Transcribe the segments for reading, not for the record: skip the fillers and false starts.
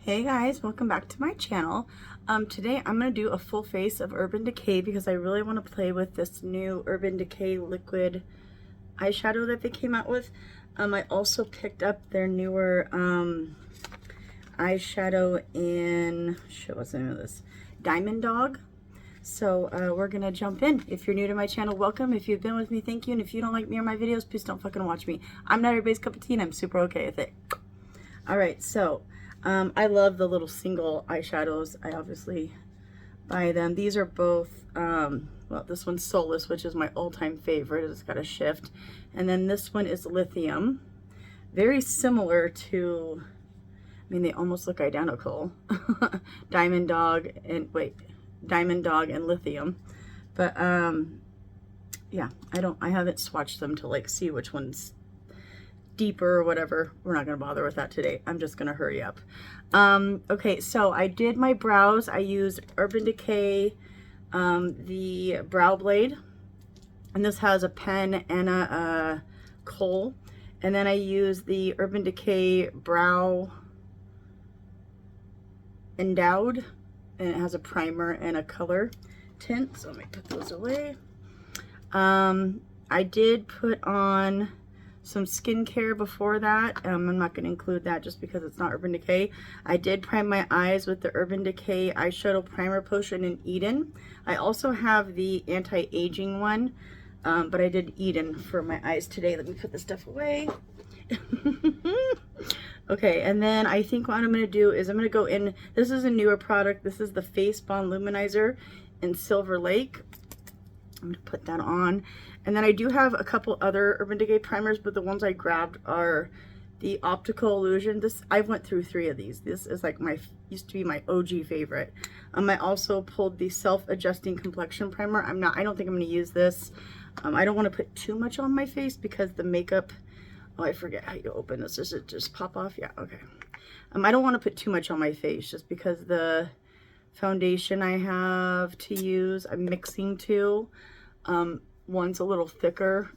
Hey guys, welcome back to my channel. Today I'm going to do a full face of Urban Decay because I really want to play with this new Urban Decay liquid eyeshadow that they came out with. I also picked up their newer eyeshadow in, what's the name of this? Diamond Dog. So we're going to jump in. If you're new to my channel, welcome. If you've been with me, thank you. And if you don't like me or my videos, please don't fucking watch me. I'm not everybody's cup of tea and I'm super okay with it. Alright, so I love the little single eyeshadows. I obviously buy them. These are both, well, this one's Soulless, which is my all-time favorite. It's got a shift. And then this one is Lithium. Very similar to, I mean, they almost look identical. Diamond Dog and Lithium. But, yeah, I haven't swatched them to, like, see which one's deeper or whatever. We're not going to bother with that today. I'm just going to hurry up. Okay, so I did my brows. I used Urban Decay, the brow blade, and this has a pen and a kohl. And then I used the Urban Decay brow endowed, and it has a primer and a color tint. So let me put those away. I did put on some skincare before that. I'm not going to include that just because it's not Urban Decay. I did prime my eyes with the Urban Decay eyeshadow primer potion in Eden. I also have the anti-aging one, but I did Eden for my eyes today. Let me put this stuff away. Okay, and then I think what I'm going to do is I'm going to go in, this is a newer product. This is the Face Bond Luminizer in Silver Lake. I'm going to put that on. And then I do have a couple other Urban Decay primers, but the ones I grabbed are the Optical Illusion. I went through 3 of these. This is like used to be my OG favorite. I also pulled the Self-Adjusting Complexion Primer. I don't think I'm going to use this. I don't want to put too much on my face because the makeup, oh, I forget how you open this. Does it just pop off? Yeah, okay. I don't want to put too much on my face just because the foundation I have to use, I'm mixing two. One's a little thicker,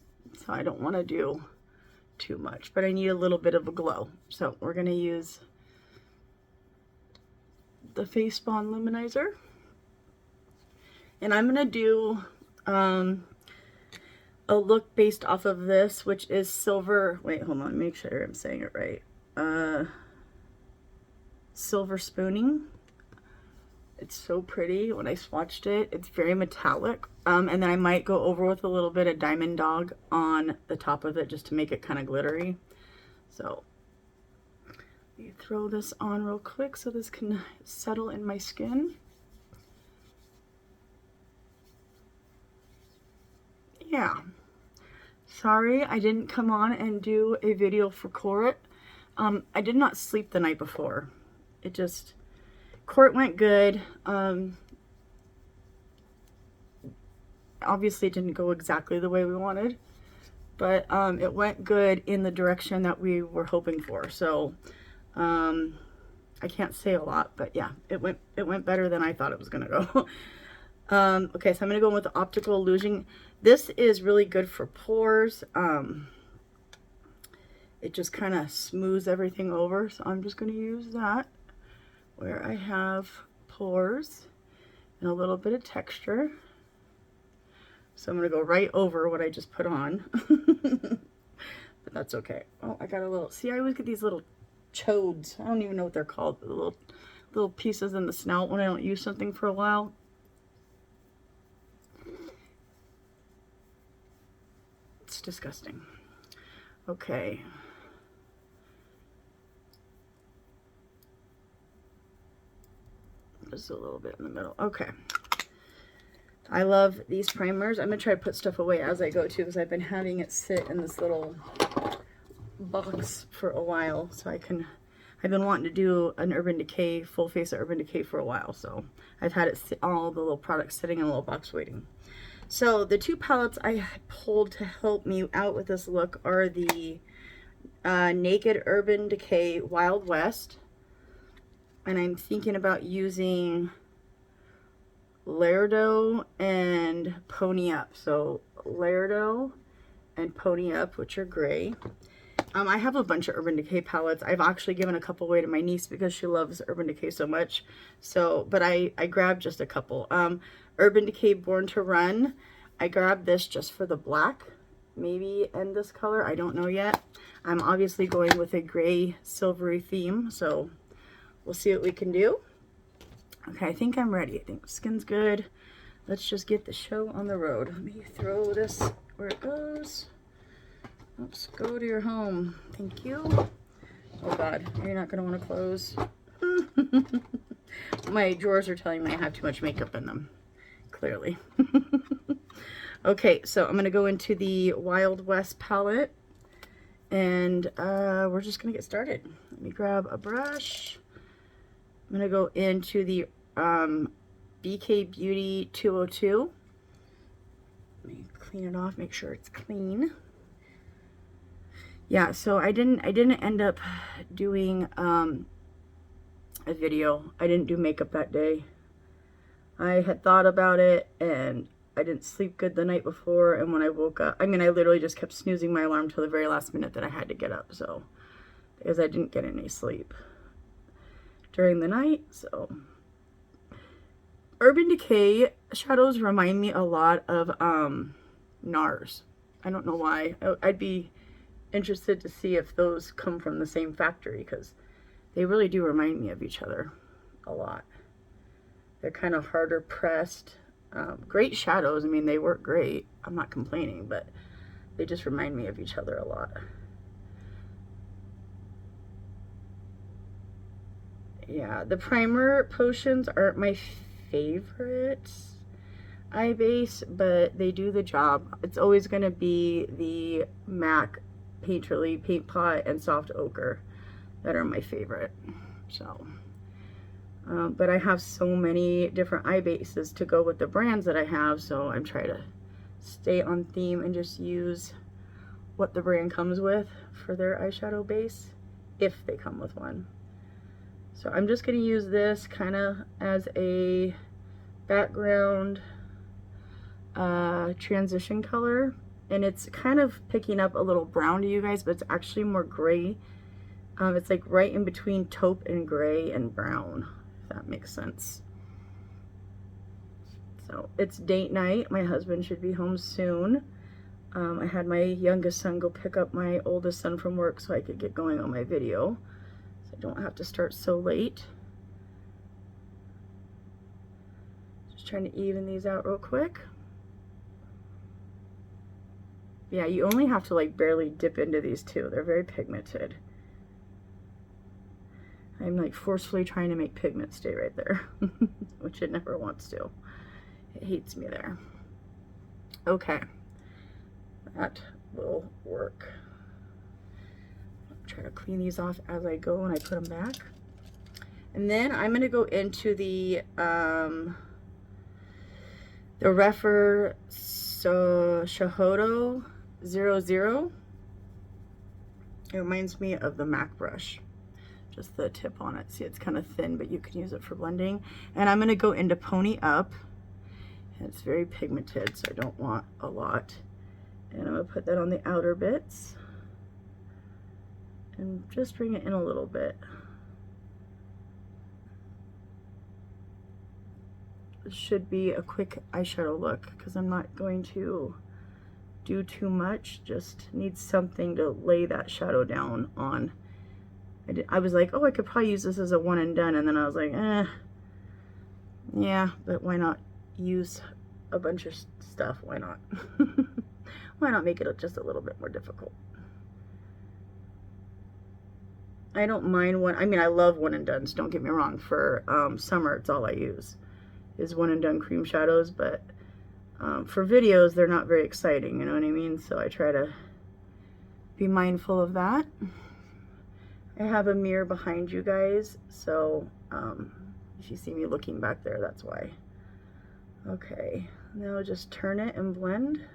so I don't want to do too much, but I need a little bit of a glow. So we're going to use the Face Bond Luminizer. And I'm going to do a look based off of this, which is silver. Wait, hold on, make sure I'm saying it right. Silver Spooning. It's so pretty when I swatched it. It's very metallic. And then I might go over with a little bit of Diamond Dog on the top of it just to make it kind of glittery. So you throw this on real quick so this can settle in my skin. Yeah. Sorry I didn't come on and do a video for Court. I did not sleep the night before. Court went good. Obviously it didn't go exactly the way we wanted, but it went good in the direction that we were hoping for. So I can't say a lot, but yeah, it went better than I thought it was gonna go. Okay, so I'm gonna go with the Optical Illusion. This is really good for pores. It just kind of smooths everything over, so I'm just gonna use that where I have pores and a little bit of texture. So I'm going to go right over what I just put on. But that's okay. Oh, I got a little, see, I always get these little chodes. I don't even know what they're called. The little pieces in the snout when I don't use something for a while. It's disgusting. Okay. Just a little bit in the middle. Okay. I love these primers. I'm going to try to put stuff away as I go too, because I've been having it sit in this little box for a while. So I've been wanting to do an Urban Decay, full face of Urban Decay for a while. So I've had it all the little products sitting in a little box waiting. So the 2 palettes I pulled to help me out with this look are the Naked Urban Decay Wild West. And I'm thinking about using Laredo and Pony Up. So Laredo and Pony Up, which are gray. I have a bunch of Urban Decay palettes. I've actually given a couple away to my niece because she loves Urban Decay so much. So, but I grabbed just a couple. Urban Decay Born to Run. I grabbed this just for the black, maybe, and this color. I don't know yet. I'm obviously going with a gray silvery theme, so we'll see what we can do. Okay, I think I'm ready. I think skin's good. Let's just get the show on the road. Let me throw this where it goes. Let's go to your home. Thank you. Oh God, you're not gonna want to close. My drawers are telling me I have too much makeup in them, clearly. Okay, so I'm gonna go into the Wild West palette, and we're just gonna get started. Let me grab a brush. I'm gonna go into the BK Beauty 202. Let me clean it off, make sure it's clean. Yeah, so I didn't end up doing a video. I didn't do makeup that day. I had thought about it, and I didn't sleep good the night before, and when I woke up, I mean, I literally just kept snoozing my alarm till the very last minute that I had to get up, so, because I didn't get any sleep during the night. So Urban Decay shadows remind me a lot of NARS. I don't know why. I'd be interested to see if those come from the same factory, because they really do remind me of each other a lot. They're kind of harder pressed. Great shadows. I mean, they work great. I'm not complaining, but they just remind me of each other a lot. Yeah, the primer potions aren't my favorite eye base, but they do the job. It's always going to be the MAC Painterly Paint Pot and Soft Ochre that are my favorite. So, but I have so many different eye bases to go with the brands that I have, so I'm trying to stay on theme and just use what the brand comes with for their eyeshadow base, if they come with one. So I'm just going to use this kind of as a background transition color. And it's kind of picking up a little brown to you guys, but it's actually more gray. It's like right in between taupe and gray and brown, if that makes sense. So it's date night. My husband should be home soon. I had my youngest son go pick up my oldest son from work so I could get going on my video, so I don't have to start so late. Just trying to even these out real quick. Yeah, you only have to like barely dip into these two. They're very pigmented. I'm like forcefully trying to make pigment stay right there, which it never wants to. It hates me there. Okay, that will work. I'll try to clean these off as I go and I put them back. And then I'm gonna go into the Refer Shahodo 00. It reminds me of the MAC brush, just the tip on it. See, it's kind of thin, but you can use it for blending. And I'm going to go into Pony Up. And it's very pigmented, so I don't want a lot. And I'm going to put that on the outer bits and just bring it in a little bit. This should be a quick eyeshadow look because I'm not going to do too much. Just need something to lay that shadow down on. I was like, oh, I could probably use this as a one and done, and then I was like, yeah, but why not use a bunch of stuff? Why not? Why not make it just a little bit more difficult? I don't mind one. I mean, I love one and dones, don't get me wrong. For summer, it's all I use is one and done cream shadows, but for videos, they're not very exciting, you know what I mean? So I try to be mindful of that. I have a mirror behind you guys, so if you see me looking back there, that's why. Okay, now just turn it and blend.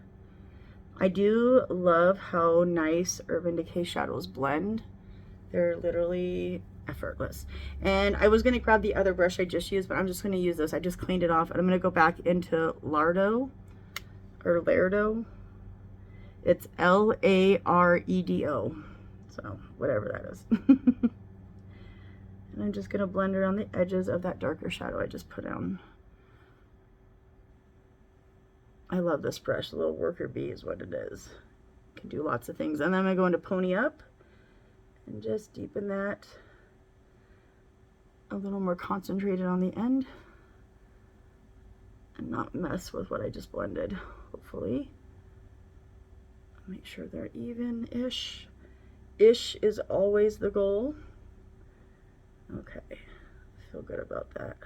I do love how nice Urban Decay shadows blend. They're literally effortless. And I was going to grab the other brush I just used, but I'm just going to use this. I just cleaned it off, and I'm going to go back into Lardo, or Lardo. It's Laredo. So whatever that is. And I'm just going to blend it on the edges of that darker shadow I just put on. I love this brush. The little worker bee is what it is. Can do lots of things. And then I'm going to go into Pony Up and just deepen that a little more concentrated on the end and not mess with what I just blended, hopefully. Make sure they're even-ish. Ish is always the goal. Okay, I feel good about that.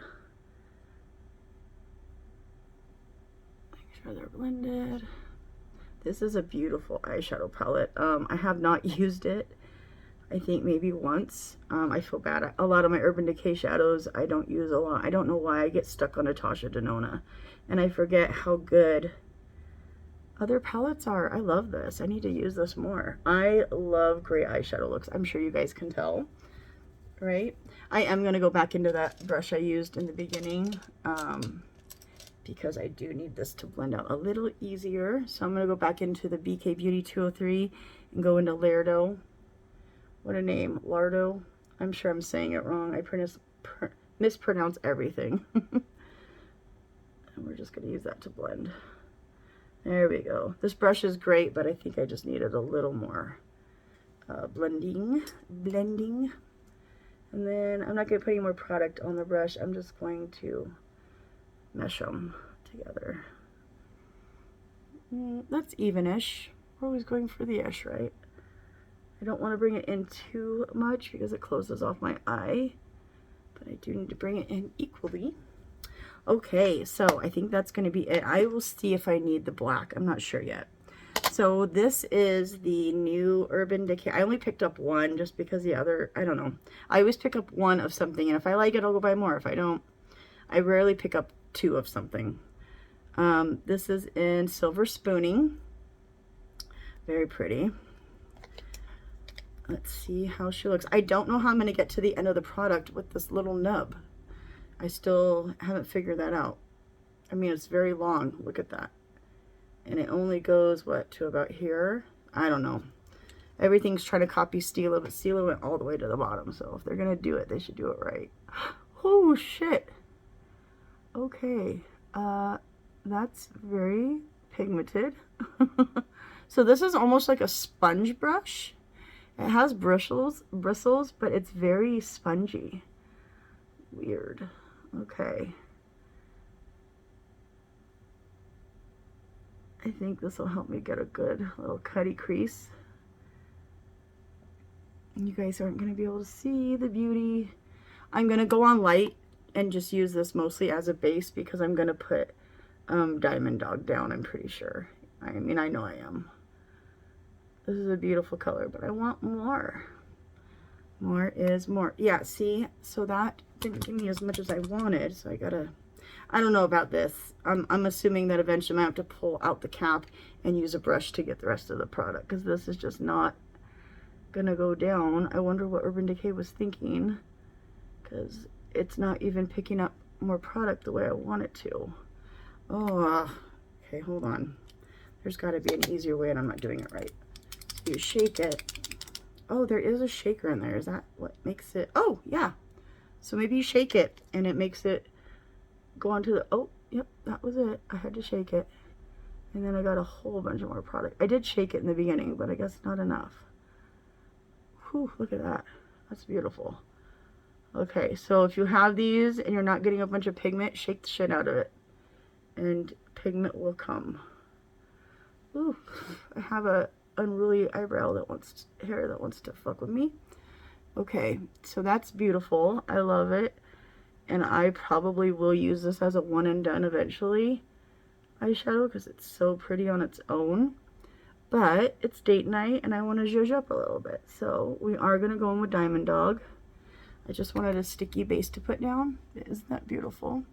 Make sure they're blended. This is a beautiful eyeshadow palette. I have not used it, I think maybe once. I feel bad. A lot of my Urban Decay shadows I don't use a lot. I don't know why I get stuck on Natasha Denona, and I forget how good other palettes are. I love this. I need to use this more. I love gray eyeshadow looks. I'm sure you guys can tell, right? I am going to go back into that brush I used in the beginning because I do need this to blend out a little easier. So I'm going to go back into the BK Beauty 203 and go into Lardo. What a name, Lardo. I'm sure I'm saying it wrong. I mispronounce everything. And we're just going to use that to blend. There we go. This brush is great, but I think I just needed a little more blending. And then I'm not going to put any more product on the brush. I'm just going to mesh them together. That's even-ish. We're always going for the ish, right? I don't want to bring it in too much because it closes off my eye, but I do need to bring it in equally. Okay, so I think that's going to be it. I will see if I need the black. I'm not sure yet. So this is the new Urban Decay. I only picked up one just because the other, I don't know. I always pick up one of something, and if I like it, I'll go buy more. If I don't, I rarely pick up two of something. This is in Silver Spooning. Very pretty. Let's see how she looks. I don't know how I'm going to get to the end of the product with this little nub. I still haven't figured that out. I mean, it's very long. Look at that. And it only goes, what, to about here? I don't know. Everything's trying to copy Stila, but Stila went all the way to the bottom. So if they're going to do it, they should do it right. Oh, shit. Okay. That's very pigmented. So this is almost like a sponge brush. It has bristles, but it's very spongy. Weird. Okay. I think this will help me get a good little cutty crease. You guys aren't going to be able to see the beauty. I'm going to go on light and just use this mostly as a base because I'm going to put Diamond Dog down, I'm pretty sure. I mean, I know I am. This is a beautiful color, but I want more. More is more. Yeah, see? So that didn't give me as much as I wanted, so I gotta... I don't know about this. I'm assuming that eventually I have to pull out the cap and use a brush to get the rest of the product, because this is just not gonna go down. I wonder what Urban Decay was thinking, because it's not even picking up more product the way I want it to. Oh, okay, hold on. There's got to be an easier way, and I'm not doing it right. So you shake it. Oh, there is a shaker in there. Is that what makes it? Oh, yeah. So maybe you shake it, and it makes it go onto the... Oh, yep, that was it. I had to shake it. And then I got a whole bunch of more product. I did shake it in the beginning, but I guess not enough. Whew, look at that. That's beautiful. Okay, so if you have these and you're not getting a bunch of pigment, shake the shit out of it. And pigment will come. Ooh, I have a unruly eyebrow that wants hair that wants to fuck with me. Okay, so that's beautiful. I love it. And I probably will use this as a one and done eventually eyeshadow because it's so pretty on its own. But it's date night and I want to zhuzh up a little bit. So we are going to go in with Diamond Dog. I just wanted a sticky base to put down. Isn't that beautiful?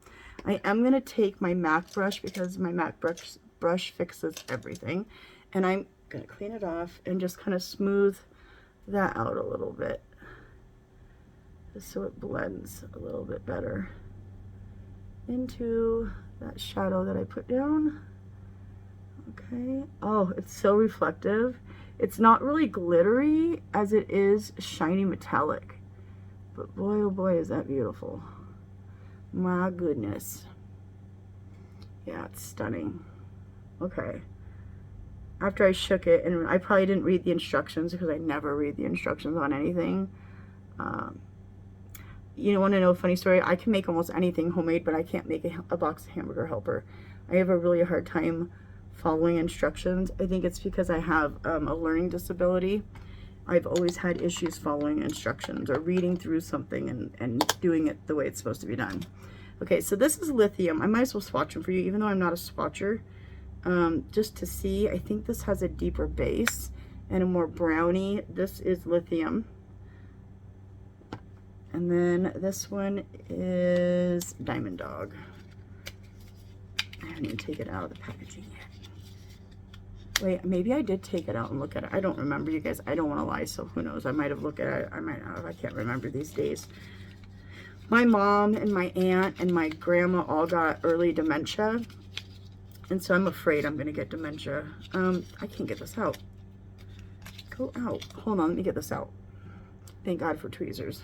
I am going to take my MAC brush because my MAC brush fixes everything. And I'm going to clean it off and just kind of smooth that out a little bit. Just so it blends a little bit better into that shadow that I put down. Okay. Oh, it's so reflective. It's not really glittery as it is shiny metallic. But boy, oh boy, is that beautiful. My goodness. Yeah, it's stunning. Okay. After I shook it, and I probably didn't read the instructions because I never read the instructions on anything. You want to know a funny story? I can make almost anything homemade, but I can't make a box of hamburger helper. I have a really hard time following instructions. I think it's because I have a learning disability. I've always had issues following instructions or reading through something and doing it the way it's supposed to be done. Okay, so this is lithium. I might as well swatch them for you, even though I'm not a swatcher. Just to see, I think this has a deeper base and a more brownie. This is lithium. And then this one is Diamond Dog. I haven't even taken it out of the packaging yet. Wait, maybe I did take it out and look at it. I don't remember, you guys. I don't want to lie, so who knows? I might have looked at it. I might not have. I can't remember these days. My mom and my aunt and my grandma all got early dementia. And so I'm afraid I'm going to get dementia. I can't get this out. Go out. Hold on, let me get this out. Thank God for tweezers.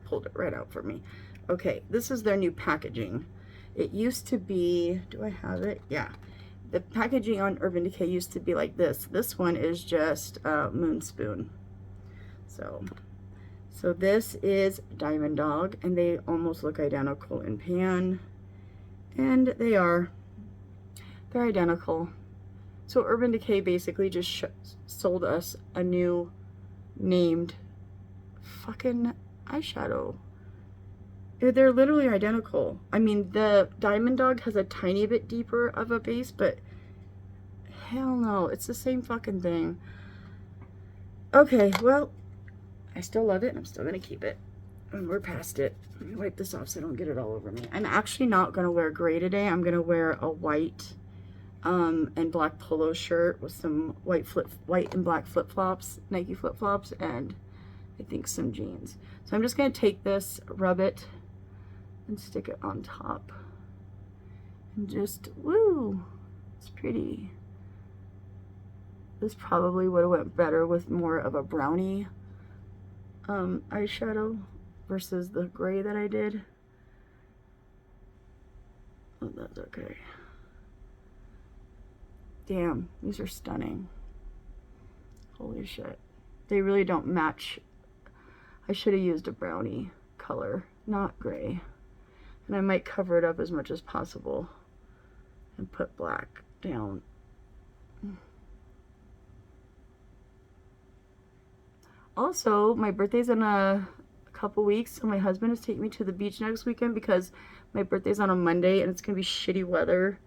Pulled it right out for me. Okay, this is their new packaging. It used to be, do I have it? Yeah. The packaging on UrbanDecay used to be like this. This one is just Moon Spoon. So this is Diamond Dog, and they almost look identical in pan. And they are. They're identical. So UrbanDecay basically just sold us a new named fucking eyeshadow. They're literally identical. I mean, the Diamond Dog has a tiny bit deeper of a base, but hell no, it's the same fucking thing. Okay, well, I still love it, and I'm still gonna keep it. And we're past it. Let me wipe this off so I don't get it all over me. I'm actually not gonna wear gray today. I'm gonna wear a white and black polo shirt with some white and black flip-flops, Nike flip-flops, and I think some jeans. So I'm just gonna take this, rub it, and stick it on top. And just, woo, it's pretty. This probably would have went better with more of a brownie eyeshadow versus the gray that I did. Oh, that's okay. Damn, these are stunning. Holy shit. They really don't match. I should have used a brownie color, not gray. And I might cover it up as much as possible and put black down. Also, my birthday's in a couple weeks, so my husband is taking me to the beach next weekend because my birthday's on a Monday and it's gonna be shitty weather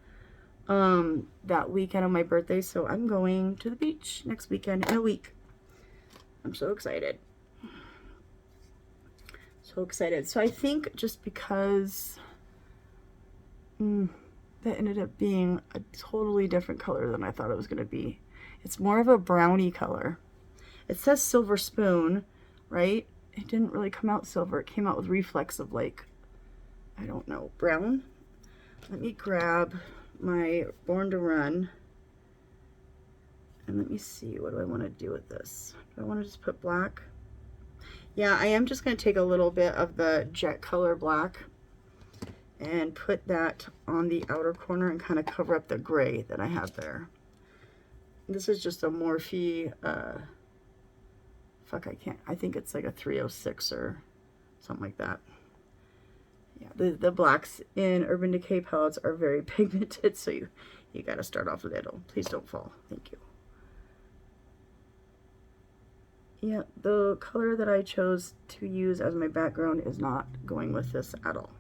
that weekend on my birthday. So I'm going to the beach next weekend in a week. I'm so excited. So excited. So I think just because that ended up being a totally different color than I thought it was gonna be. It's more of a brownie color. It says Silver Spoon, right? It didn't really come out silver. It came out with reflex of, like, I don't know, brown. Let me grab my Born to Run. And let me see, what do I want to do with this? Do I want to just put black? Yeah, I am just going to take a little bit of the jet color black and put that on the outer corner and kind of cover up the gray that I have there. This is just a Morphe, fuck, I can't, I think it's like a 306 or something like that. Yeah, the blacks in UrbanDecay palettes are very pigmented, so you got to start off little. Please don't fall. Thank you. Yeah, the color that I chose to use as my background is not going with this at all.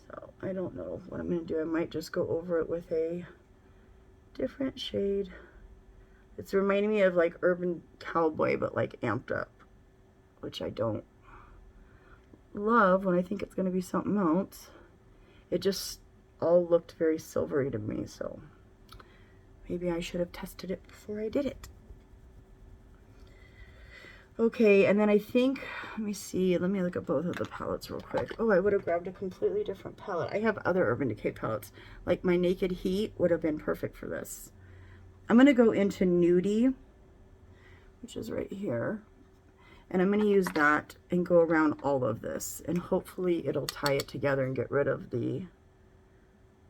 So I don't know what I'm going to do. I might just go over it with a different shade. It's reminding me of like Urban Cowboy, but like amped up, which I don't love when I think it's going to be something else. It just all looked very silvery to me, so maybe I should have tested it before I did it. Okay, and then I think, let me see, let me look at both of the palettes real quick. Oh, I would have grabbed a completely different palette. I have other UrbanDecay palettes. Like my Naked Heat would have been perfect for this. I'm going to go into Nudie. which is right here. And I'm going to use that and go around all of this, and hopefully it'll tie it together and get rid of the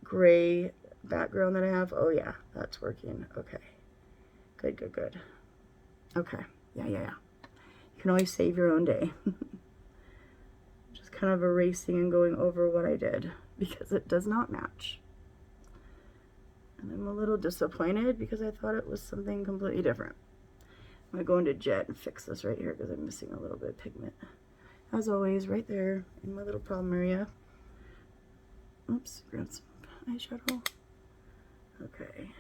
gray background that I have. Oh yeah, that's working. Okay. Good, good, good. Okay. Yeah. You can always save your own day. Just kind of erasing and going over what I did because it does not match. And I'm a little disappointed because I thought it was something completely different. I'm going to go into Jet and fix this right here because I'm missing a little bit of pigment. As always, right there in my little problem area. Oops, grab some eyeshadow. Okay.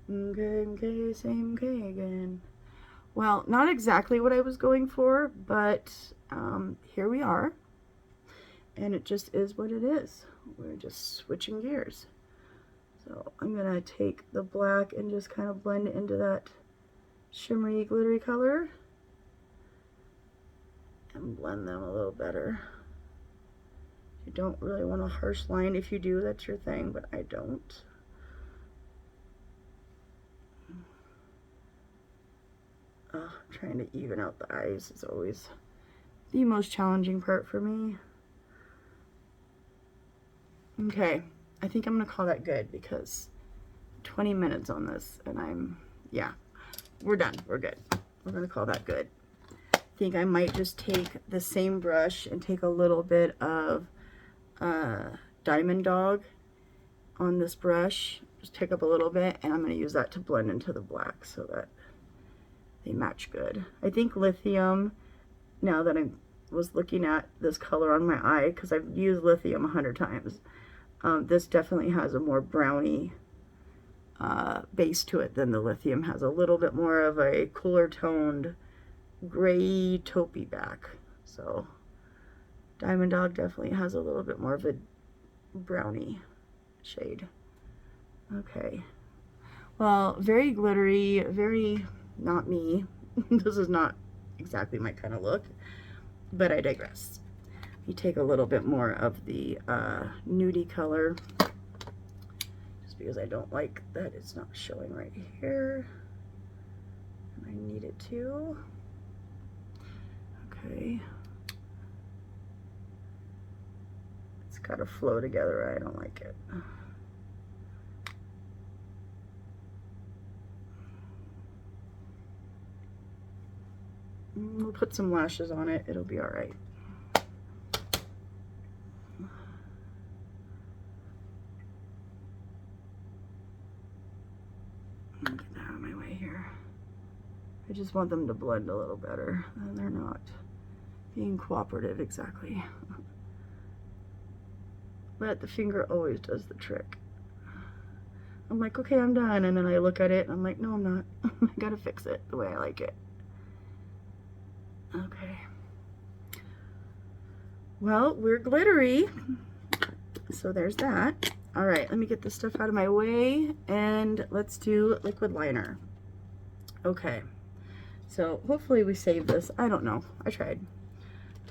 Okay, same K again. Well, not exactly what I was going for, but here we are. And it just is what it is. We're just switching gears. So I'm gonna take the black and just kind of blend it into that shimmery, glittery color. And blend them a little better. You don't really want a harsh line. If you do, that's your thing, but I don't. Trying to even out the eyes is always the most challenging part for me. Okay, I think I'm gonna call that good because 20 minutes on this and yeah, we're done, we're good. We're gonna call that good. I think I might just take the same brush and take a little bit of Diamond Dog on this brush, just take up a little bit, and I'm gonna use that to blend into the black so that they match good. I think Lithium, now that I was looking at this color on my eye, because I've used Lithium 100 times, this definitely has a more browny base to it than the Lithium has. A little bit more of a cooler toned gray taupey back. So Diamond Dog definitely has a little bit more of a brownie shade. Okay. Well, very glittery, very not me. This is not exactly my kind of look, but I digress. You take a little bit more of the nudie color, just because I don't like that it's not showing right here, and I need it to. Okay. It's got to flow together. I don't like it. We'll put some lashes on it. It'll be all right. Get that out of my way here. I just want them to blend a little better, and they're not being cooperative exactly. But the finger always does the trick. I'm like, okay, I'm done, and then I look at it and I'm like, no, I'm not. I gotta fix it the way I like it. Okay. Well, we're glittery, so there's that. All right, let me get this stuff out of my way, and let's do liquid liner. Okay, so hopefully we save this. I don't know. I tried.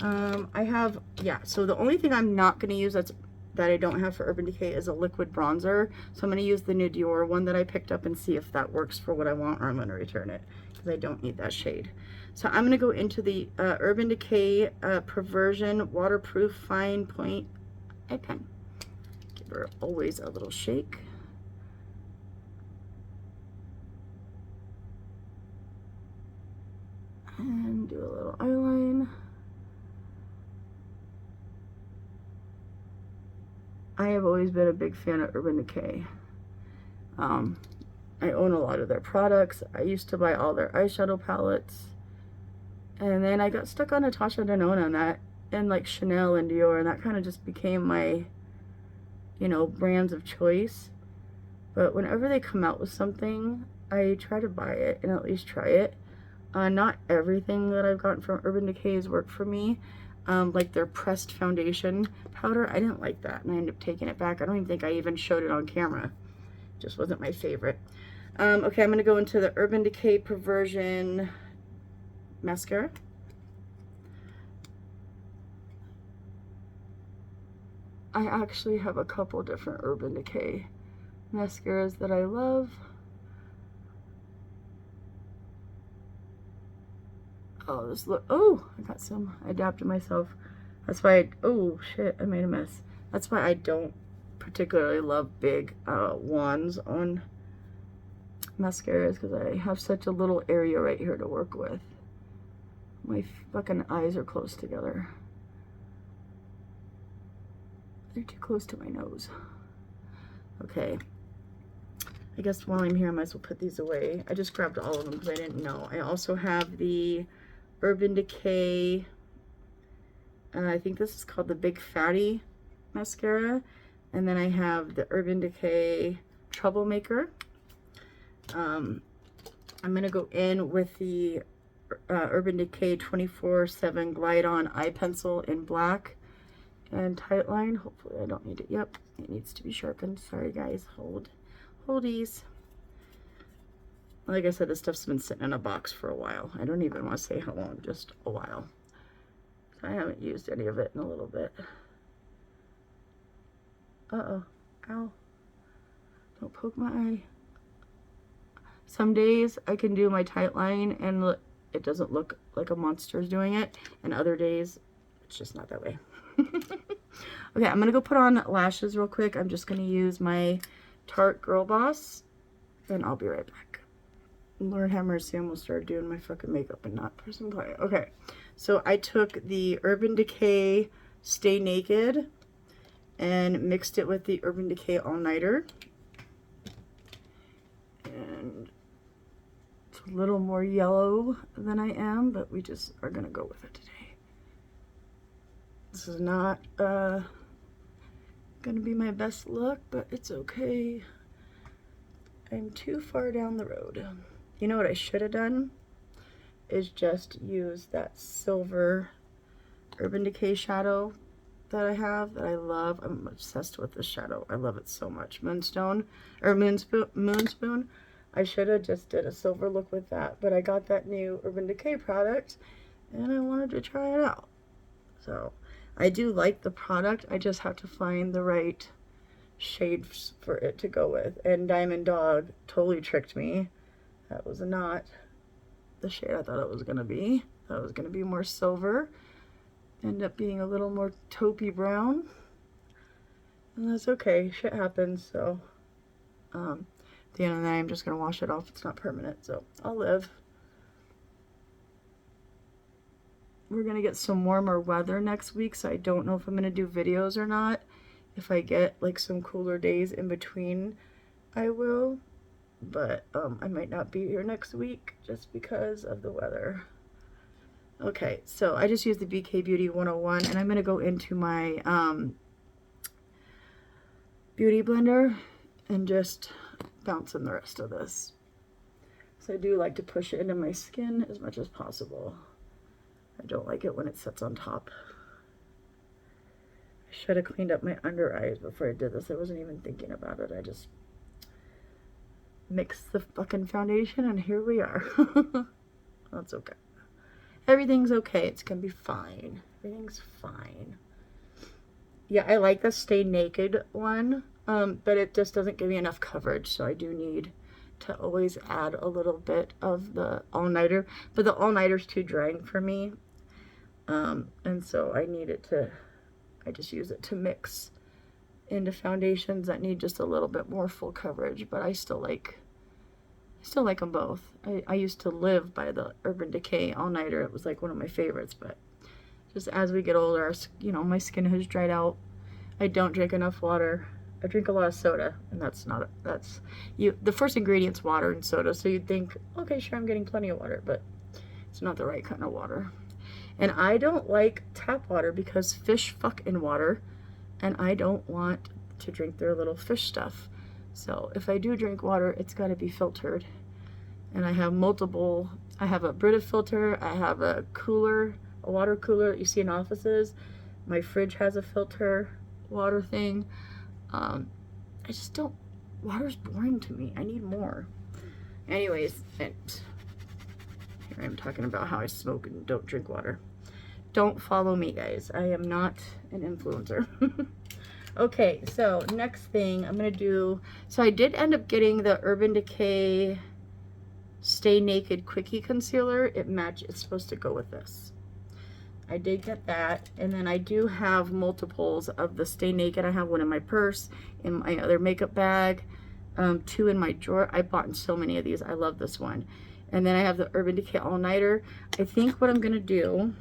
I have, yeah, so the only thing I'm not going to use that I don't have for UrbanDecay is a liquid bronzer. So I'm going to use the new Dior one that I picked up and see if that works for what I want, or I'm going to return it because I don't need that shade. So I'm going to go into the UrbanDecay Perversion Waterproof Fine Point Eye Pen. Give her always a little shake. And do a little eyeline. I have always been a big fan of UrbanDecay. I own a lot of their products. I used to buy all their eyeshadow palettes. And then I got stuck on Natasha Denona and that, and like Chanel and Dior, and that kind of just became my, you know, brands of choice. But whenever they come out with something, I try to buy it and at least try it. Not everything that I've gotten from UrbanDecay has worked for me. Like their pressed foundation powder, I didn't like that, and I ended up taking it back. I don't even think I even showed it on camera. It just wasn't my favorite. Okay, I'm going to go into the UrbanDecay Perversion mascara. I actually have a couple different Urban Decay mascaras that I love. Oh, this look. Oh, I got some. I adapted myself. That's why oh shit, I made a mess. That's why I don't particularly love big wands on mascaras, because I have such a little area right here to work with. My fucking eyes are close together. They're too close to my nose. Okay. I guess while I'm here, I might as well put these away. I just grabbed all of them because I didn't know. I also have the Urban Decay, I think this is called the Big Fatty mascara. And then I have the Urban Decay Troublemaker. I'm going to go in with the Urban Decay 24/7 Glide On Eye Pencil in black and tight line. Hopefully I don't need it. Yep, it needs to be sharpened. Sorry guys, holdies. Like I said, this stuff's been sitting in a box for a while. I don't even want to say how long, just a while. I haven't used any of it in a little bit. Uh-oh, ow. Don't poke my eye. Some days I can do my tight line and it doesn't look like a monster is doing it. And other days, it's just not that way. Okay, I'm going to go put on lashes real quick. I'm just going to use my Tarte Girl Boss. And I'll be right back. Lord have mercy, I almost started doing my fucking makeup and not pressing play. Okay, so I took the Urban Decay Stay Naked and mixed it with the Urban Decay All Nighter. And it's a little more yellow than I am, but we just are gonna go with it today. This is not gonna be my best look, but it's okay. I'm too far down the road. You know what I should have done? Is just use that silver Urban Decay shadow that I have, that I love. I'm obsessed with this shadow. I love it so much. Moonstone, or Moonspoon. I should have just did a silver look with that, but I got that new Urban Decay product, and I wanted to try it out. So, I do like the product. I just have to find the right shades for it to go with. And Diamond Dog totally tricked me. That was not the shade I thought it was going to be. I thought it was going to be more silver. Ended up being a little more taupey brown. And that's okay. Shit happens. So, at the end of the day, I'm just going to wash it off. It's not permanent. So, I'll live. We're going to get some warmer weather next week. So, I don't know if I'm going to do videos or not. If I get like some cooler days in between, I will. But I might not be here next week just because of the weather. Okay, so I just used the BK Beauty 101, and I'm going to go into my beauty blender and just bounce in the rest of this. So I do like to push it into my skin as much as possible. I don't like it when it sits on top. I should have cleaned up my under eyes before I did this. I wasn't even thinking about it. I just mixed the fucking foundation, and here we are. That's okay. Everything's okay. It's gonna be fine. Everything's fine. Yeah, I like the Stay Naked one, but it just doesn't give me enough coverage, so I do need to always add a little bit of the all-nighter. But the all-nighter's too drying for me, and so I need it to, I just use it to mix into foundations that need just a little bit more full coverage, but I still like them both. I used to live by the Urban Decay all-nighter. It was like one of my favorites, but just as we get older, you know, my skin has dried out. I don't drink enough water. I drink a lot of soda, and the first ingredient's water and soda, so you'd think, okay, sure, I'm getting plenty of water, but it's not the right kind of water. And I don't like tap water because fish fuck in water, and I don't want to drink their little fish stuff. So if I do drink water, it's got to be filtered. And I have multiple. I have a Brita filter. I have a cooler, a water cooler that you see in offices. My fridge has a filter water thing. I just don't. Water's boring to me. I need more. Anyways, and here I'm talking about how I smoke and don't drink water. Don't follow me, guys. I am not an influencer. Okay, so next thing I'm going to do, so I did end up getting the Urban Decay Stay Naked Quickie Concealer. It's supposed to go with this. I did get that, and then I do have multiples of the Stay Naked. I have one in my purse, in my other makeup bag, 2 in my drawer. I bought so many of these. I love this one. And then I have the Urban Decay All Nighter. I think what I'm going to do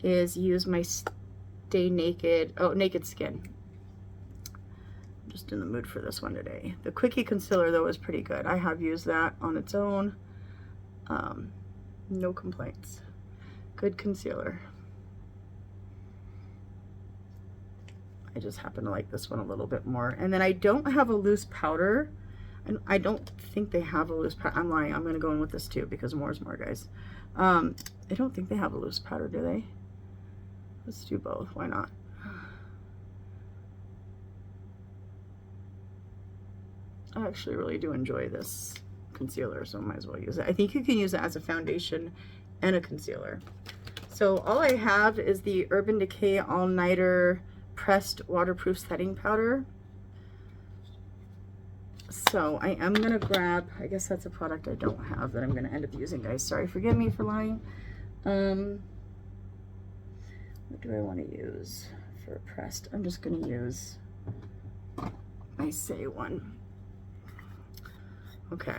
is use my Stay Naked, Naked Skin. I'm just in the mood for this one today. The Quickie Concealer, though, is pretty good. I have used that on its own. No complaints. Good concealer. I just happen to like this one a little bit more. And then I don't have a loose powder. And I don't think they have a loose powder. I'm lying. I'm going to go in with this too because more is more, guys. I don't think they have a loose powder, do they? Let's do both. Why not? I actually really do enjoy this concealer, so I might as well use it. I think you can use it as a foundation and a concealer. So all I have is the Urban Decay All Nighter Pressed Waterproof Setting Powder. So I am going to grab, I guess that's a product I don't have that I'm going to end up using, guys. Sorry, forgive me for lying. What do I want to use for pressed? I'm just going to use my Say one. Okay,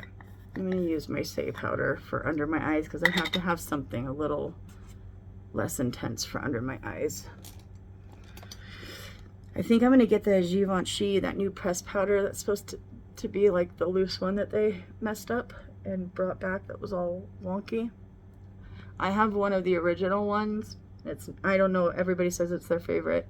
I'm going to use my Say powder for under my eyes because I have to have something a little less intense for under my eyes. I think I'm going to get the Givenchy, that new pressed powder that's supposed to be like the loose one that they messed up and brought back that was all wonky. I have one of the original ones. I don't know, everybody says it's their favorite.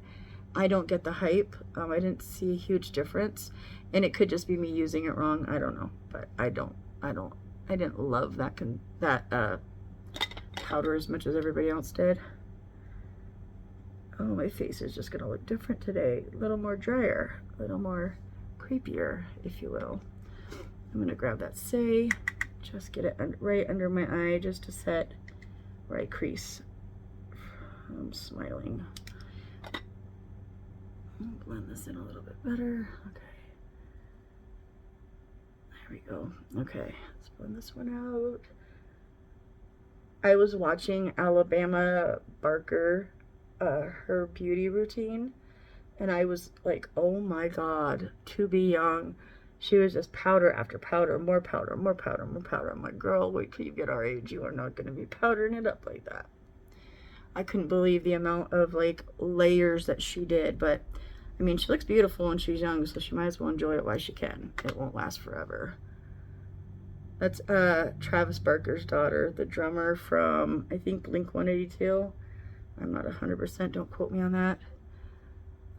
I don't get the hype. I didn't see a huge difference, and it could just be me using it wrong. I don't know, but I didn't love that powder as much as everybody else did. Oh, my face is just gonna look different today. A little more drier, a little more creepier, if you will. I'm gonna grab that Say, just get it right under my eye, just to set where I crease. I'm smiling. I'll blend this in a little bit better. Okay. There we go. Okay, let's blend this one out. I was watching Alabama Barker, her beauty routine, and I was like, oh my God, to be young. She was just powder after powder, more powder, more powder, more powder. I'm like, girl, wait till you get our age. You are not going to be powdering it up like that. I couldn't believe the amount of like layers that she did, but I mean, she looks beautiful and she's young, so she might as well enjoy it while she can. It won't last forever. That's Travis Barker's daughter, the drummer from, I think, Blink-182. I'm not 100%, don't quote me on that.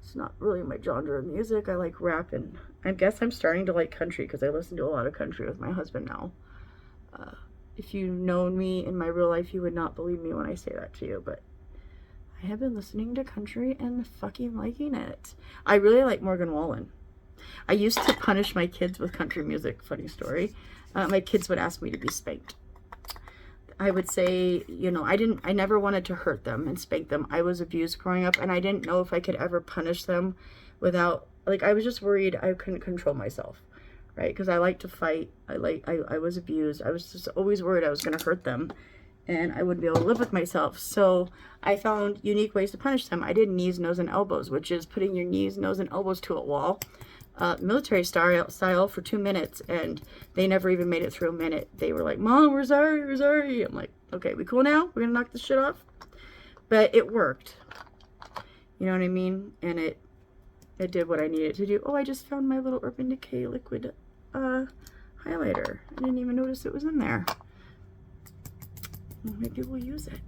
It's not really my genre of music. I like rap, and I guess I'm starting to like country because I listen to a lot of country with my husband now. If you've known me in my real life, you would not believe me when I say that to you, but I have been listening to country and fucking liking it. I really like Morgan Wallen. I used to punish my kids with country music. Funny story. My kids would ask me to be spanked. I would say, you know, I never wanted to hurt them and spank them. I was abused growing up, and I didn't know if I could ever punish them without, like, I was just worried I couldn't control myself, right? Because I like to fight. I was abused. I was just always worried I was going to hurt them, and I wouldn't be able to live with myself. So I found unique ways to punish them. I did knees, nose, and elbows, which is putting your knees, nose, and elbows to a wall, military style for 2 minutes, and they never even made it through a minute. They were like, Mom, we're sorry, we're sorry. I'm like, okay, we cool now? We're gonna knock this shit off? But it worked. You know what I mean? And it did what I needed to do. Oh, I just found my little Urban Decay liquid highlighter. I didn't even notice it was in there. Maybe we'll use it.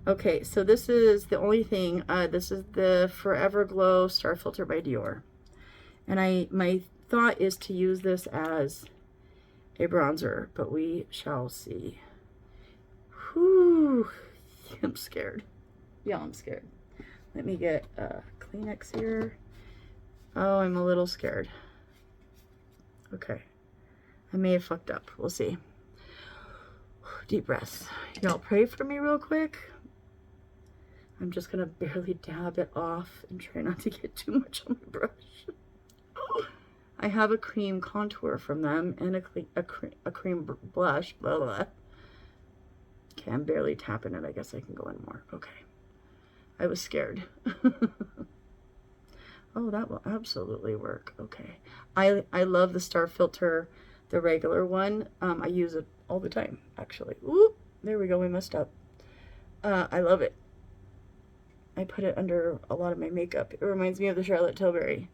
Okay, so this is the only thing. This is the Forever Glow Star Filter by Dior. And my thought is to use this as a bronzer, but we shall see. Whew, I'm scared. Yeah, I'm scared. Let me get a Kleenex here. Oh, I'm a little scared. Okay. I may have fucked up. We'll see. Deep breaths. Y'all pray for me real quick. I'm just gonna barely dab it off and try not to get too much on my brush. I have a cream contour from them and a cream blush, blah, blah, blah. Okay, I'm barely tapping it. I guess I can go in more. Okay. I was scared. Oh, that will absolutely work. Okay. I love the Star Filter, the regular one. I use it all the time, actually. Ooh, there we go. We messed up. I love it. I put it under a lot of my makeup. It reminds me of the Charlotte Tilbury.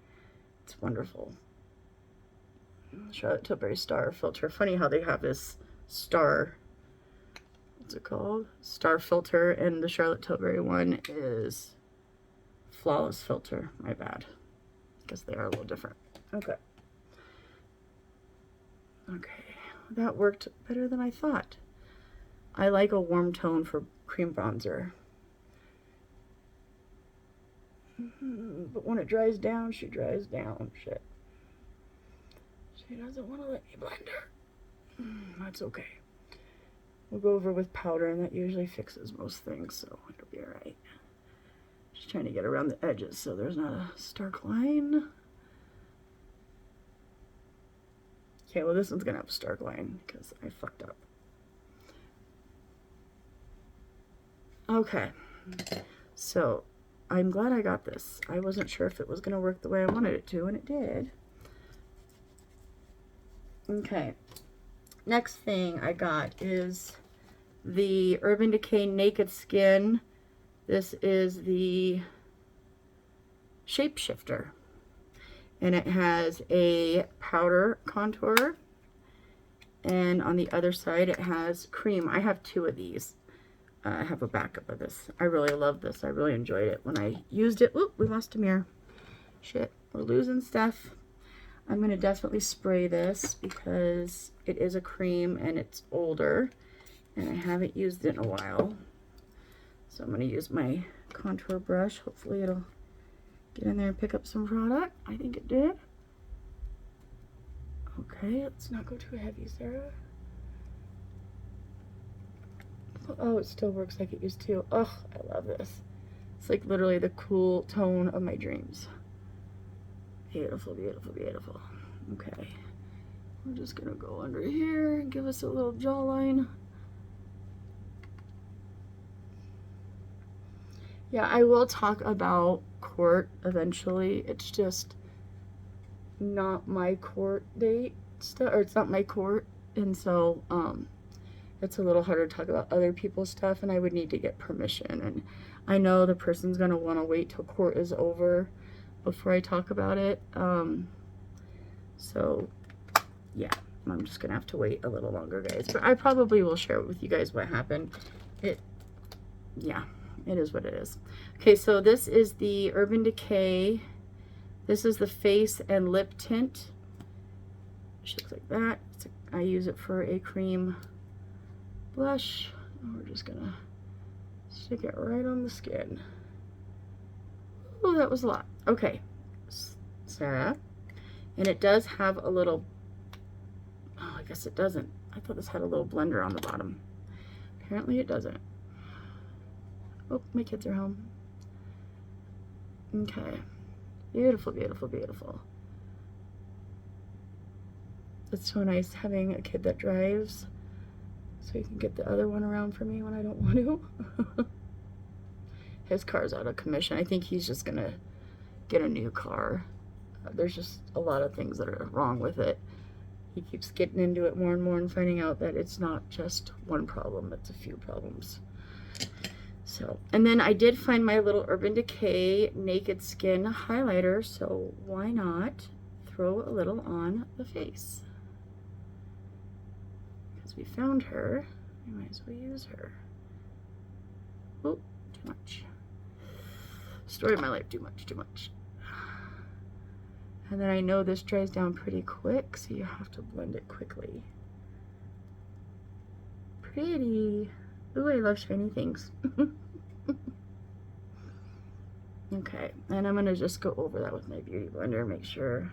It's wonderful. Charlotte Tilbury Star Filter. Funny how they have this star. What's it called? Star Filter, and the Charlotte Tilbury one is Flawless Filter. My bad. Because they are a little different. Okay. Okay. That worked better than I thought. I like a warm tone for cream bronzer. But when it dries down, she dries down. Shit. She doesn't want to let me blend her. That's okay. We'll go over with powder, and that usually fixes most things, so it'll be alright. Just trying to get around the edges so there's not a stark line. Okay, well this one's gonna have a stark line because I fucked up. Okay, so I'm glad I got this. I wasn't sure if it was gonna work the way I wanted it to, and it did. Okay, next thing I got is the Urban Decay Naked Skin. This is the Shapeshifter, and it has a powder contour, and on the other side it has cream. I have two of these. I have a backup of this. I really love this. I really enjoyed it when I used it. Oop, we lost a mirror. Shit, we're losing stuff. I'm going to definitely spray this because it is a cream and it's older and I haven't used it in a while. So I'm going to use my contour brush. Hopefully it'll get in there and pick up some product. I think it did. Okay, let's not go too heavy, Sarah. Oh, it still works like it used to. Oh, I love this. It's like literally the cool tone of my dreams. Beautiful, beautiful, beautiful. Okay. We're just gonna go under here and give us a little jawline. Yeah, I will talk about court eventually. It's just not my court date stuff, or it's not my court, and so it's a little harder to talk about other people's stuff, and I would need to get permission, and I know the person's gonna want to wait till court is over before I talk about it. So yeah, I'm just gonna have to wait a little longer, guys, but I probably will share with you guys what happened. Yeah, it is what it is. Okay, so this is the Urban Decay. This is the face and lip tint. She looks like that. I use it for a cream blush. We're just gonna stick it right on the skin. Oh, that was a lot. Okay, Sarah. And it does have a little, oh, I guess it doesn't. I thought this had a little blender on the bottom. Apparently it doesn't. Oh, my kids are home. Okay. Beautiful, beautiful, beautiful. It's so nice having a kid that drives so he can get the other one around for me when I don't want to. His car's out of commission. I think he's just gonna get a new car. There's just a lot of things that are wrong with it. He keeps getting into it more and more and finding out that it's not just one problem, it's a few problems. So, and then I did find my little Urban Decay Naked Skin highlighter, so why not throw a little on the face? Because we found her, we might as well use her. Oh, too much. Story of my life, too much, too much. And then I know this dries down pretty quick, so you have to blend it quickly. Pretty. Ooh, I love shiny things. Okay, and I'm gonna just go over that with my beauty blender, make sure,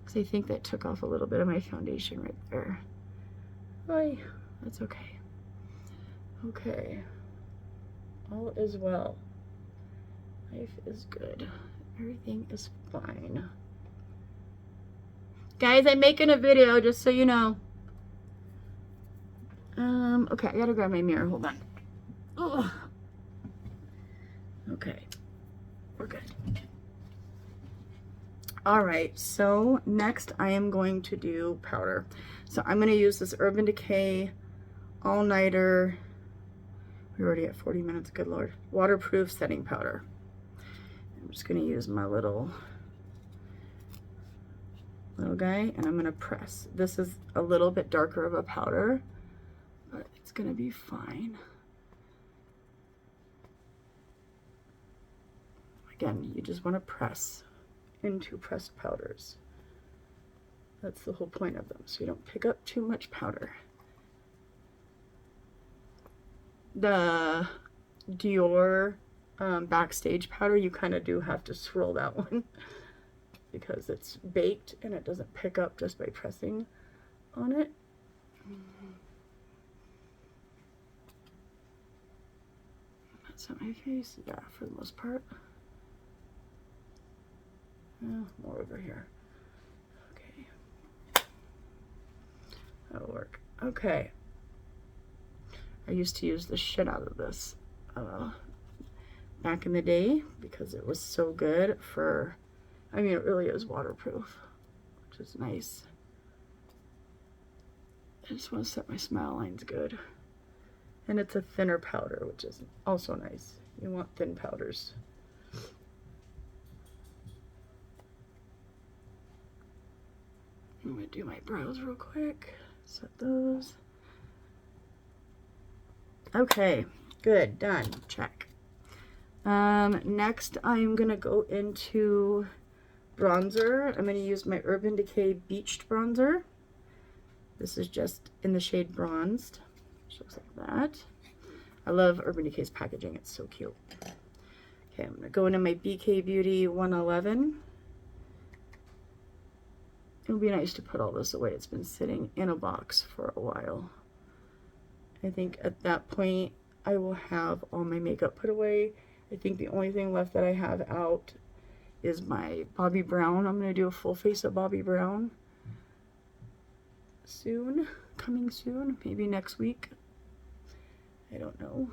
because I think that took off a little bit of my foundation right there. Oy, that's okay. Okay, all is well. Life is good. Everything is fine. Guys, I'm making a video, just so you know. Okay, I gotta grab my mirror. Hold on. Ugh. Okay, we're good. All right, so next I am going to do powder. So I'm gonna use this Urban Decay all-nighter. We're already at 40 minutes, good Lord. Waterproof setting powder. I'm just gonna use my little guy, and I'm gonna press. This is a little bit darker of a powder, but it's gonna be fine. Again, you just wanna press into pressed powders. That's the whole point of them, so you don't pick up too much powder. The Dior backstage powder, you kind of do have to swirl that one because it's baked and it doesn't pick up just by pressing on it. That's on my face, yeah, for the most part. More over here. Okay, that'll work. Okay, I used to use the shit out of this back in the day because it was so good for, I mean, it really is waterproof, which is nice. I just want to set my smile lines good. And it's a thinner powder, which is also nice. You want thin powders. I'm gonna do my brows real quick. Set those. Okay, good, done, check. Next I'm gonna go into bronzer. I'm gonna use my Urban Decay Beached Bronzer. This is just in the shade Bronzed. Which looks like that. I love Urban Decay's packaging, it's so cute. Okay, I'm gonna go into my BK Beauty 111. It would be nice to put all this away. It's been sitting in a box for a while. I think at that point I will have all my makeup put away. I think the only thing left that I have out is my Bobbi Brown. I'm going to do a full face of Bobbi Brown soon, coming soon, maybe next week. I don't know.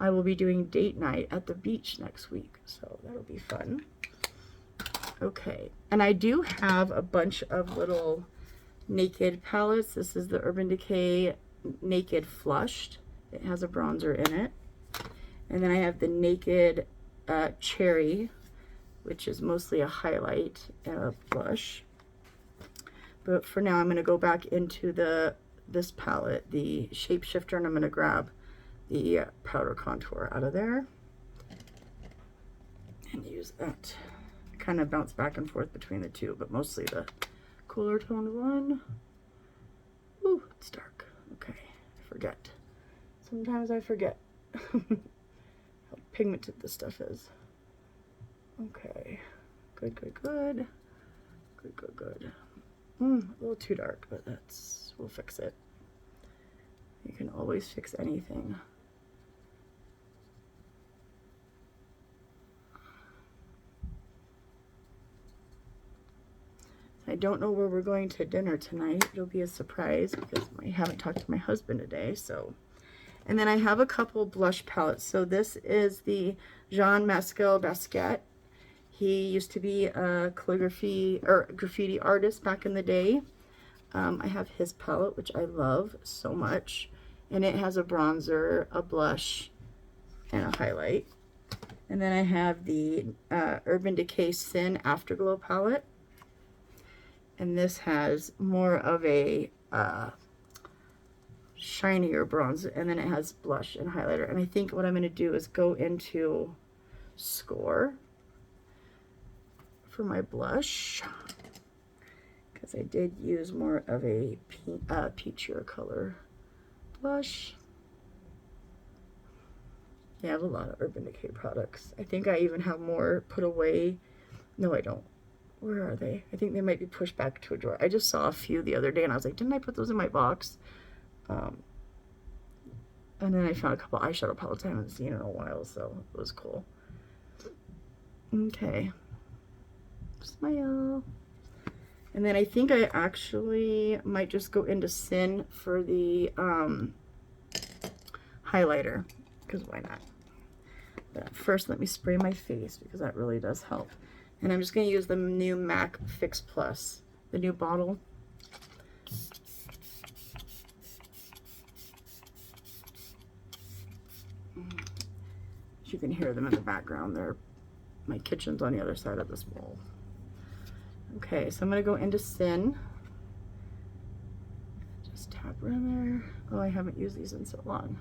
I will be doing date night at the beach next week, so that'll be fun. Okay, and I do have a bunch of little Naked palettes. This is the Urban Decay Naked Flushed. It has a bronzer in it. And then I have the Naked Cherry, which is mostly a highlight and a blush. But for now, I'm going to go back into this palette, the Shapeshifter, and I'm going to grab the powder contour out of there and use that. Kind of bounce back and forth between the two, but mostly the cooler toned one. Ooh, it's dark. Okay, I forget. Sometimes I forget how pigmented this stuff is. Okay, good, good, good. Good, good, good. A little too dark, but we'll fix it. You can always fix anything. I don't know where we're going to dinner tonight. It'll be a surprise because I haven't talked to my husband today, so. And then I have a couple blush palettes. So this is the Jean Mascal Basquiat. He used to be a calligraphy or graffiti artist back in the day. I have his palette, which I love so much. And it has a bronzer, a blush, and a highlight. And then I have the Urban Decay Sin Afterglow palette. And this has more of a shinier bronze, and then it has blush and highlighter. And I think what I'm going to do is go into Score for my blush, because I did use more of a peachier color blush. Yeah, I have a lot of Urban Decay products. I think I even have more put away. No, I don't. Where are they? I think they might be pushed back to a drawer. I just saw a few the other day and I was like, didn't I put those in my box? And then I found a couple eyeshadow palettes I haven't seen in a while, so it was cool. Okay. Smile. And then I think I actually might just go into Sin for the highlighter, because why not? But first, let me spray my face, because that really does help. And I'm just going to use the new MAC Fix Plus, the new bottle. You can hear them in the background. My kitchen's on the other side of this wall. Okay, so I'm going to go into Sin. Just tap around there. Oh, I haven't used these in so long.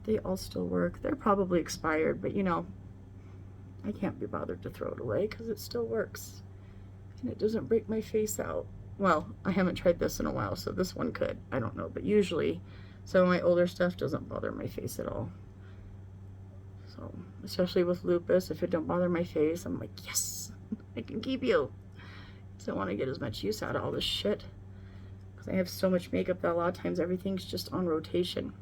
They all still work. They're probably expired, but you know, I can't be bothered to throw it away because it still works. And it doesn't break my face out. Well, I haven't tried this in a while, so this one could. I don't know, but usually some of my older stuff doesn't bother my face at all. So, especially with lupus, if it don't bother my face, I'm like, yes, I can keep you. So I want to get as much use out of all this shit. Because I have so much makeup that a lot of times everything's just on rotation.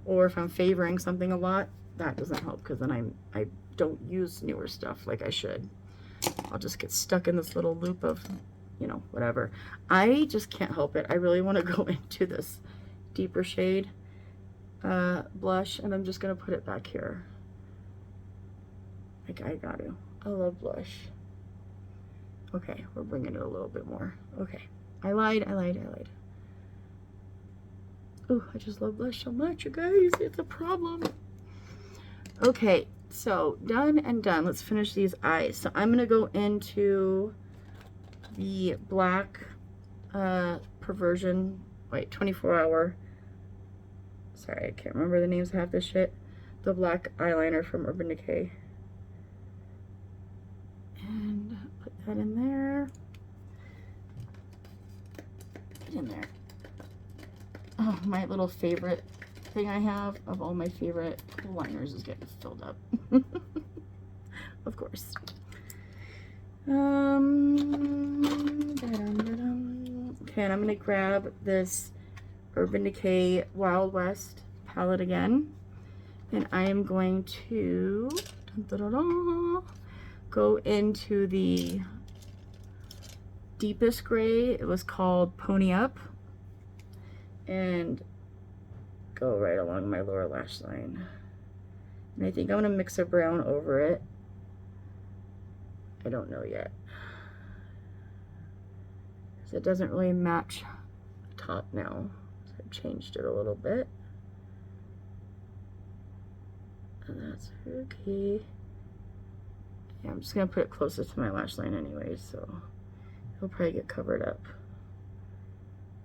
Or if I'm favoring something a lot, that doesn't help because then I don't use newer stuff like I should. I'll just get stuck in this little loop of, you know, whatever. I just can't help it. I really want to go into this deeper shade blush, and I'm just going to put it back here. Like, I got to. I love blush. Okay, we're bringing it a little bit more. Okay, I lied. Oh, I just love blush so much, you guys. It's a problem. Okay, so done and done. Let's finish these eyes. So I'm going to go into the black Perversion, 24-hour. Sorry, I can't remember the names of half this shit. The black eyeliner from UrbanDecay. And put that in there. Get in there. Oh, my little favorite thing I have of all my favorite liners is getting filled up. Of course. Okay, and I'm going to grab this UrbanDecay Wild West palette again. And I am going to go into the deepest gray. It was called Pony Up. And go right along my lower lash line. And I think I'm going to mix a brown over it. I don't know yet. Because it doesn't really match the top now. So I've changed it a little bit. And that's okay. Yeah, I'm just going to put it closer to my lash line anyway, so it'll probably get covered up.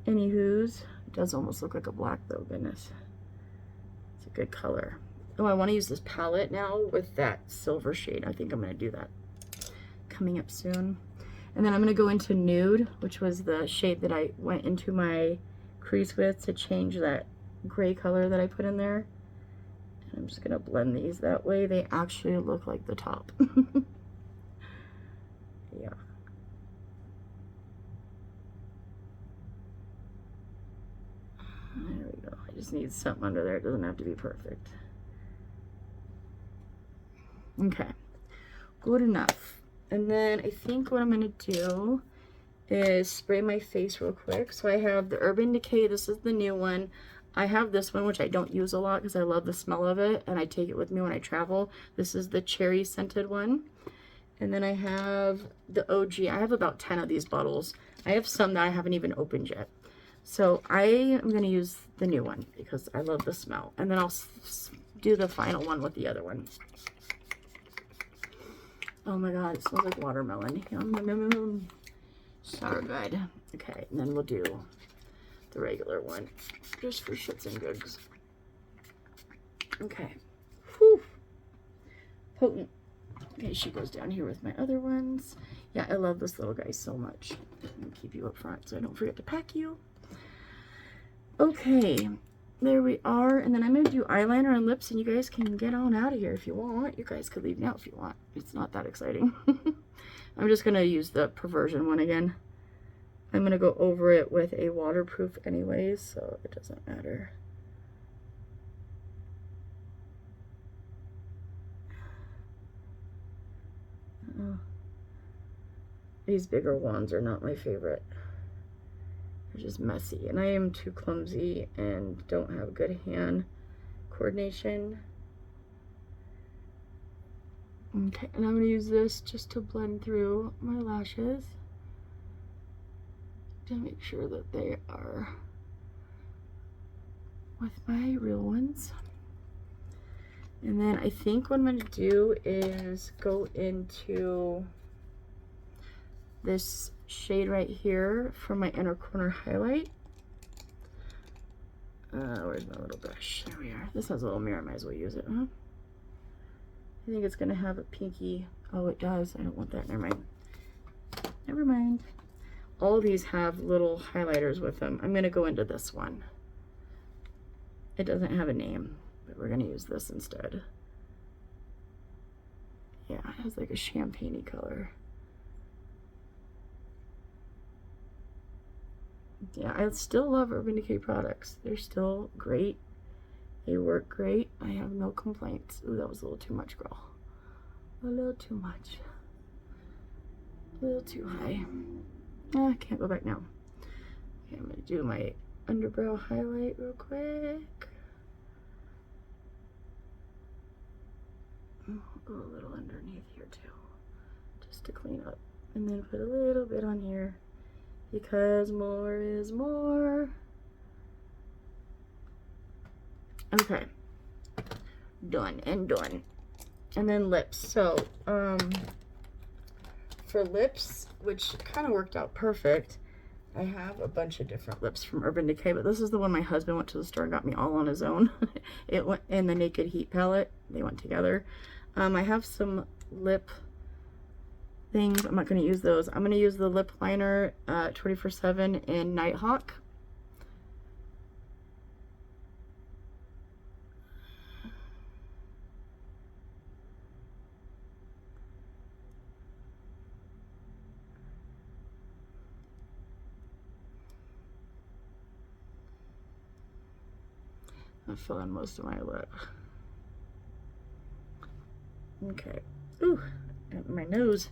Anywho's, it does almost look like a black though, goodness. It's a good color. Oh, I want to use this palette now with that silver shade. I think I'm going to do that coming up soon. And then I'm going to go into Nude, which was the shade that I went into my crease with to change that gray color that I put in there. And I'm just going to blend these. That way they actually look like the top. Yeah. There we go. I just need something under there. It doesn't have to be perfect. Okay. Good enough. And then I think what I'm going to do is spray my face real quick. So I have the UrbanDecay. This is the new one. I have this one, which I don't use a lot because I love the smell of it. And I take it with me when I travel. This is the cherry scented one. And then I have the OG. I have about 10 of these bottles. I have some that I haven't even opened yet. So I am going to use the new one because I love the smell. And then I'll do the final one with the other one. Oh my god, it smells like watermelon. Yum. So good. Okay, and then we'll do the regular one just for shits and gigs. Okay. Whew. Potent. Okay, she goes down here with my other ones. Yeah, I love this little guy so much. I'm going to keep you up front so I don't forget to pack you. Okay, there we are. And then I'm going to do eyeliner and lips, and you guys can get on out of here if you want. You guys could leave now if you want. It's not that exciting. I'm just going to use the Perversion one again. I'm going to go over it with a waterproof anyways, so it doesn't matter. Oh. These bigger ones are not my favorite. They're just messy, and I am too clumsy and don't have good hand coordination. Okay, and I'm going to use this just to blend through my lashes to make sure that they are with my real ones. And then I think what I'm going to do is go into this shade right here for my inner corner highlight. Where's my little brush? There we are. This has a little mirror, might as well use it, huh? I think it's gonna have a pinky. Oh, it does. I don't want that. Never mind. Never mind. All these have little highlighters with them. I'm gonna go into this one. It doesn't have a name, but we're gonna use this instead. Yeah, it has like a champagne-y color. Yeah, I still love UrbanDecay products. They're still great. They work great. I have no complaints. Ooh, that was a little too much, girl. A little too much. A little too high. I can't go back now. Okay, I'm gonna do my underbrow highlight real quick. I'll go a little underneath here too, just to clean up. And then put a little bit on here, because more is more. Okay, done and done. And then lips. So for lips, which kind of worked out perfect, I have a bunch of different lips from UrbanDecay, but this is the one my husband went to the store and got me all on his own. It went in the Naked Heat palette. They went together. I have some lip things. I'm not going to use those. I'm going to use the lip liner 24/7 in Nighthawk. I'm filling most of my lip. Okay. Ooh, and my nose.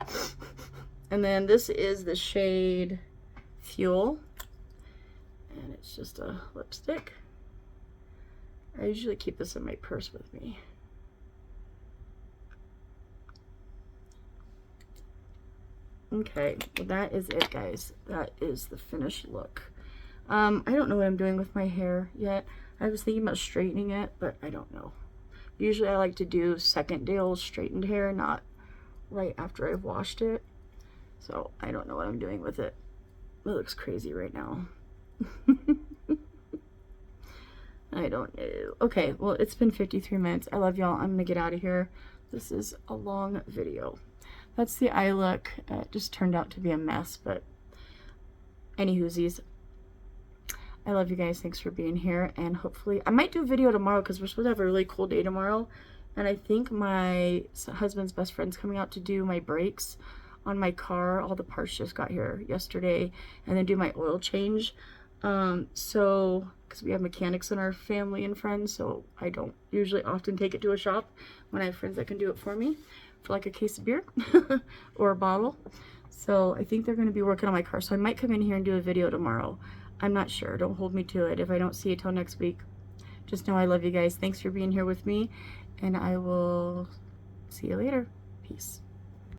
And then this is the shade Fuel. And it's just a lipstick. I usually keep this in my purse with me. Okay, well that is it, guys. That is the finished look. I don't know what I'm doing with my hair yet. I was thinking about straightening it, but I don't know. Usually I like to do second day old straightened hair, not right after I've washed it. So I don't know what I'm doing with it. It looks crazy right now. I don't know. Okay, well, it's been 53 minutes. I love y'all. I'm gonna get out of here. This is a long video. That's the eye look. It just turned out to be a mess, but any whoosies. I love you guys. Thanks for being here. And hopefully, I might do a video tomorrow because we're supposed to have a really cool day tomorrow. And I think my husband's best friend's coming out to do my brakes on my car. All the parts just got here yesterday. And then do my oil change. So, because we have mechanics in our family and friends, so I don't usually often take it to a shop when I have friends that can do it for me for like a case of beer or a bottle. So I think they're going to be working on my car. So I might come in here and do a video tomorrow. I'm not sure. Don't hold me to it. If I don't see you till next week, just know I love you guys. Thanks for being here with me, and I will see you later. Peace.